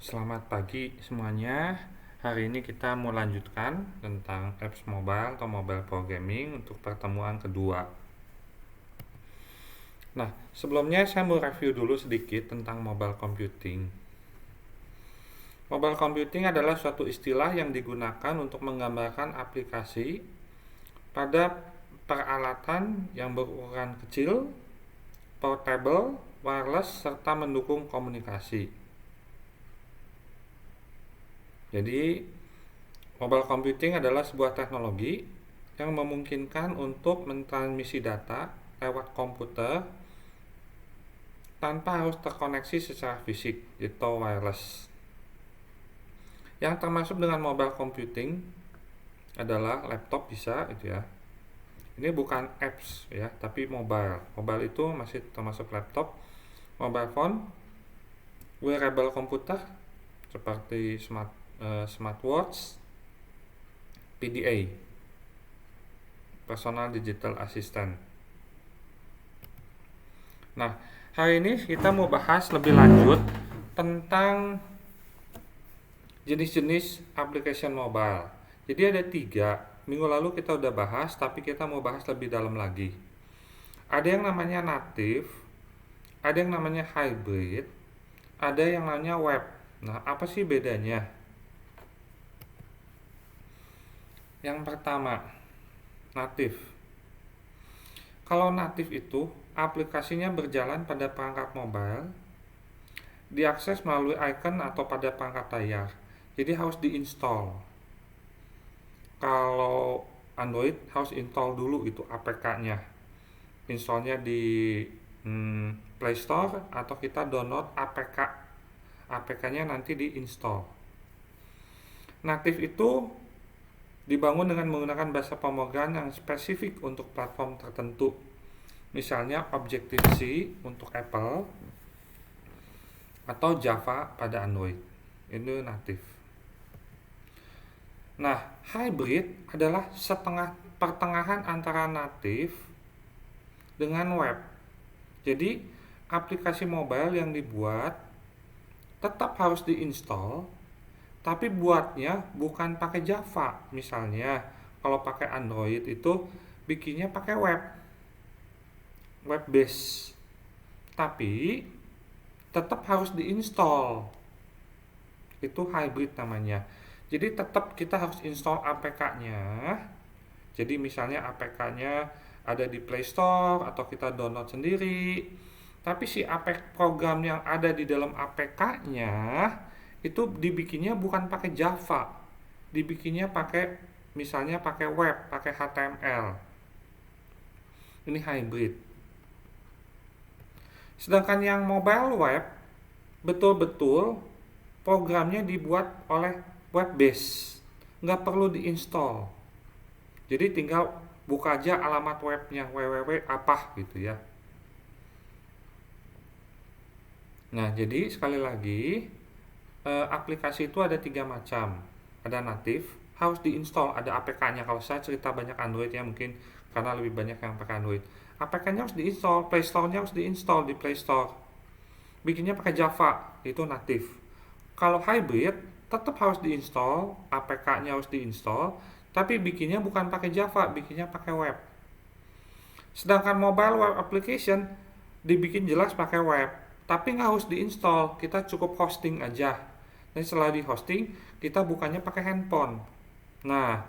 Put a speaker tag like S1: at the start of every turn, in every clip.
S1: Selamat pagi semuanya. Hari ini kita mau lanjutkan tentang apps mobile atau mobile programming untuk pertemuan kedua. Nah, sebelumnya saya mau review dulu sedikit tentang mobile computing. Mobile computing adalah suatu istilah yang digunakan untuk menggambarkan aplikasi pada peralatan yang berukuran kecil, portable, wireless, serta mendukung komunikasi. Jadi, mobile computing adalah sebuah teknologi yang memungkinkan untuk mentransmisi data lewat komputer tanpa harus terkoneksi secara fisik atau wireless. Yang termasuk dengan mobile computing adalah laptop bisa itu ya. Ini bukan apps ya, tapi mobile. Mobile itu masih termasuk laptop, mobile phone, wearable komputer seperti smartwatch, PDA, personal digital assistant. Nah, hari ini kita mau bahas lebih lanjut tentang jenis-jenis application mobile. Jadi ada 3. Minggu lalu kita udah bahas, tapi kita mau bahas lebih dalam lagi. Ada yang namanya native, ada yang namanya hybrid, ada yang namanya web. Nah, apa sih bedanya? Yang pertama, native. Kalau native itu aplikasinya berjalan pada perangkat mobile, diakses melalui icon atau pada perangkat layar. Jadi harus diinstal. Kalau Android harus install dulu itu APK-nya. Installnya di Play Store atau kita download APK. APK-nya nanti diinstal. Native itu dibangun dengan menggunakan bahasa pemrograman yang spesifik untuk platform tertentu. Misalnya Objective-C untuk Apple atau Java pada Android. Ini native. Nah, hybrid adalah pertengahan antara native dengan web. Jadi, aplikasi mobile yang dibuat tetap harus diinstal, tapi buatnya bukan pakai Java. Misalnya, kalau pakai Android itu bikinnya pakai web base. Tapi tetap harus diinstal. Itu hybrid namanya. Jadi tetap kita harus install APK-nya. Jadi misalnya APK-nya ada di Play Store atau kita download sendiri. Tapi si program yang ada di dalam APK-nya itu dibikinnya bukan pakai Java. Dibikinnya pakai misalnya pakai web, pakai HTML. Ini hybrid. Sedangkan yang mobile web betul-betul programnya dibuat oleh web base, nggak perlu diinstal. Jadi tinggal buka aja alamat webnya www apa gitu ya. Nah, jadi sekali lagi aplikasi itu ada 3 macam. Ada native, harus diinstal, ada APK-nya. Kalau saya cerita banyak Android ya mungkin karena lebih banyak yang pakai Android. APK-nya harus diinstal, Play Store-nya harus diinstal di Play Store. Bikinnya pakai Java, itu native. Kalau hybrid, tetap harus diinstal, APK-nya harus diinstal, tapi bikinnya bukan pakai Java, bikinnya pakai web. Sedangkan mobile web application dibikin jelas pakai web, tapi nggak harus diinstal, kita cukup hosting aja. Dan setelah di hosting, kita bukannya pakai handphone. Nah,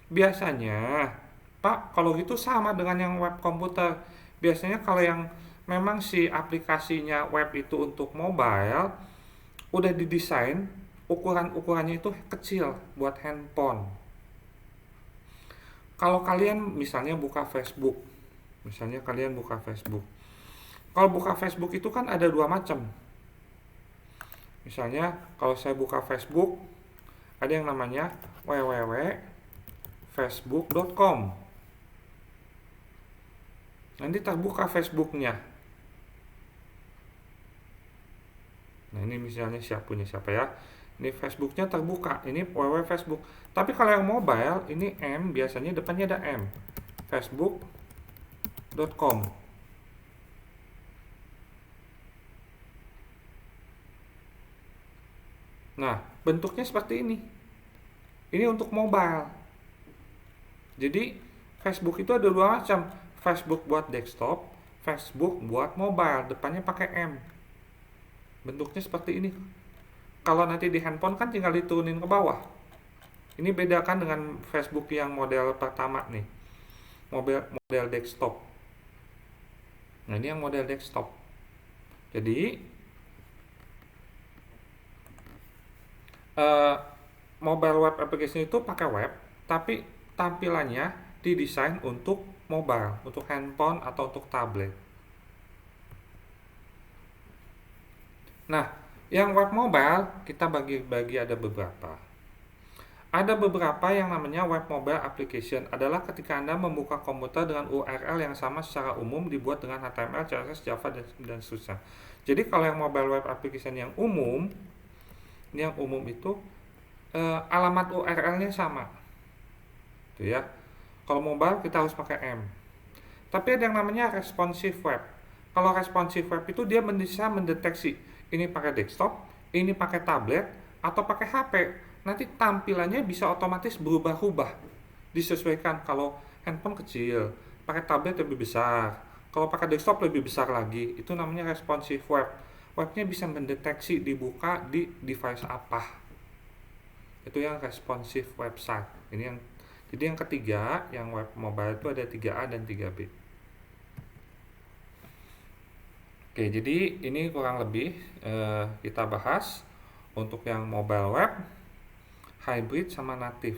S1: biasanya, Pak, kalau gitu sama dengan yang web komputer. Biasanya kalau yang memang si aplikasinya web itu untuk mobile, udah didesain ukurannya itu kecil buat handphone. Kalau kalian misalnya buka Facebook, kalau buka Facebook itu kan ada 2 macam. Misalnya kalau saya buka Facebook, ada yang namanya www.facebook.com. Nanti terbuka Facebooknya. Nah, ini misalnya punya siapa ya? Ini Facebooknya terbuka, ini www Facebook. Tapi kalau yang mobile, ini M, biasanya depannya ada M. Facebook.com. Nah, bentuknya seperti ini. Ini untuk mobile. Jadi, Facebook itu ada dua macam. Facebook buat desktop, Facebook buat mobile. Depannya pakai M. Bentuknya seperti ini. Kalau nanti di handphone kan tinggal diturunin ke bawah. Ini bedakan dengan Facebook yang model pertama nih. Model desktop. Nah, ini yang model desktop. Jadi, mobile web application itu pakai web, tapi tampilannya didesain untuk mobile, untuk handphone atau untuk tablet. Nah, yang web mobile kita bagi-bagi ada beberapa. Ada beberapa yang namanya web mobile application adalah ketika Anda membuka komputer dengan URL yang sama secara umum dibuat dengan HTML, CSS, Java, dan seterusnya. Jadi kalau yang mobile web application yang umum itu alamat URL-nya sama. Itu ya. Kalau mobile kita harus pakai M. Tapi ada yang namanya responsive web. Kalau responsive web itu dia bisa mendeteksi ini pakai desktop, ini pakai tablet, atau pakai HP. Nanti tampilannya bisa otomatis berubah-ubah. Disesuaikan kalau handphone kecil, pakai tablet lebih besar. Kalau pakai desktop lebih besar lagi. Itu namanya responsive web. Webnya bisa mendeteksi dibuka di device apa. Itu yang responsive website. Jadi yang ketiga, yang web mobile itu ada 3A dan 3B. Oke, jadi ini kurang lebih kita bahas untuk yang mobile web, hybrid sama native.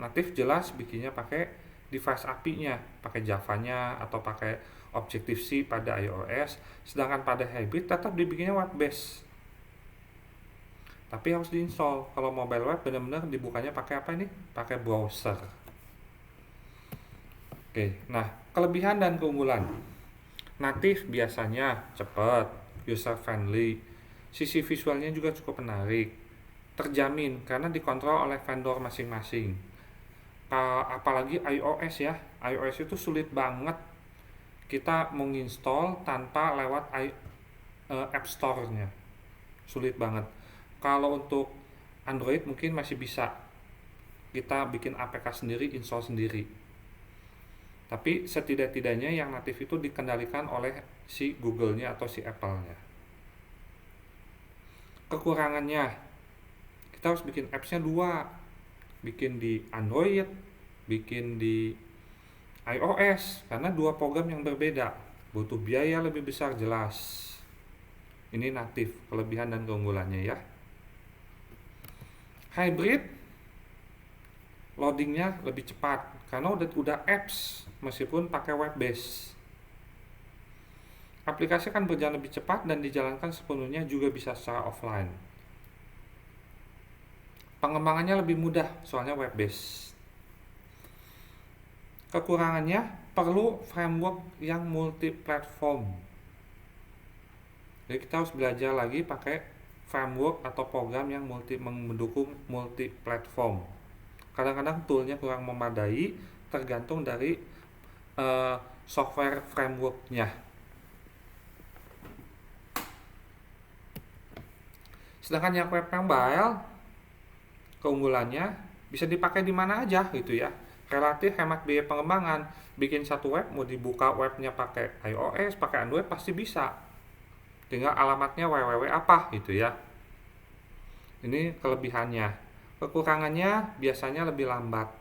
S1: Native jelas bikinnya pakai device API-nya, pakai Java-nya atau pakai Objective-C pada iOS, sedangkan pada hybrid tetap dibikinnya web based. Tapi harus diinstal. Kalau mobile web benar-benar dibukanya pakai apa ini? Pakai browser. Oke, nah kelebihan dan keunggulan. Native biasanya cepat, user friendly, sisi visualnya juga cukup menarik, terjamin karena dikontrol oleh vendor masing-masing. Apalagi iOS ya, iOS itu sulit banget kita menginstall tanpa lewat App Store-nya, sulit banget. Kalau untuk Android mungkin masih bisa, kita bikin APK sendiri, install sendiri. Tapi setidak-tidaknya yang natif itu dikendalikan oleh si Google-nya atau si Apple-nya. Kekurangannya, kita harus bikin apps-nya dua. Bikin di Android, bikin di iOS, karena dua program yang berbeda. Butuh biaya lebih besar jelas. Ini natif, kelebihan dan keunggulannya ya. Hybrid, loadingnya lebih cepat karena udah apps meskipun pakai web base. Aplikasi akan berjalan lebih cepat dan dijalankan sepenuhnya juga bisa secara offline. Pengembangannya lebih mudah soalnya web base. Kekurangannya perlu framework yang multi platform. Jadi kita harus belajar lagi pakai framework atau program yang mendukung multi platform. Kadang-kadang toolnya kurang memadai, tergantung dari software frameworknya. Sedangkan yang web mobile, keunggulannya bisa dipakai di mana aja gitu ya. Relatif hemat biaya pengembangan. Bikin satu web, mau dibuka webnya pakai iOS, pakai Android pasti bisa. Tinggal alamatnya www apa gitu ya. Ini kelebihannya. Kekurangannya biasanya lebih lambat.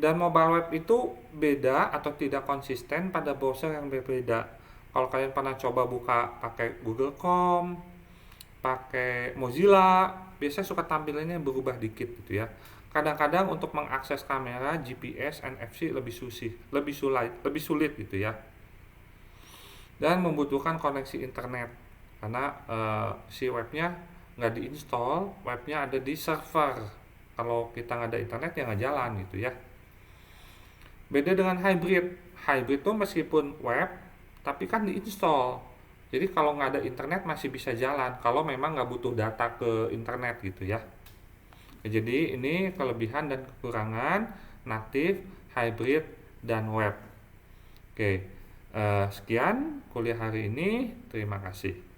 S1: Dan mobile web itu beda atau tidak konsisten pada browser yang berbeda. Kalau kalian pernah coba buka pakai Google Chrome, pakai Mozilla, biasanya suka tampilannya berubah dikit gitu ya. Kadang-kadang untuk mengakses kamera, GPS, NFC lebih sulit gitu ya. Dan membutuhkan koneksi internet karena si webnya nggak diinstal, webnya ada di server. Kalau kita nggak ada internet ya nggak jalan gitu ya. Beda dengan hybrid. Hybrid tuh meskipun web, tapi kan diinstal. Jadi kalau nggak ada internet masih bisa jalan. Kalau memang nggak butuh data ke internet gitu ya. Jadi ini kelebihan dan kekurangan native, hybrid, dan web. Oke, sekian kuliah hari ini. Terima kasih.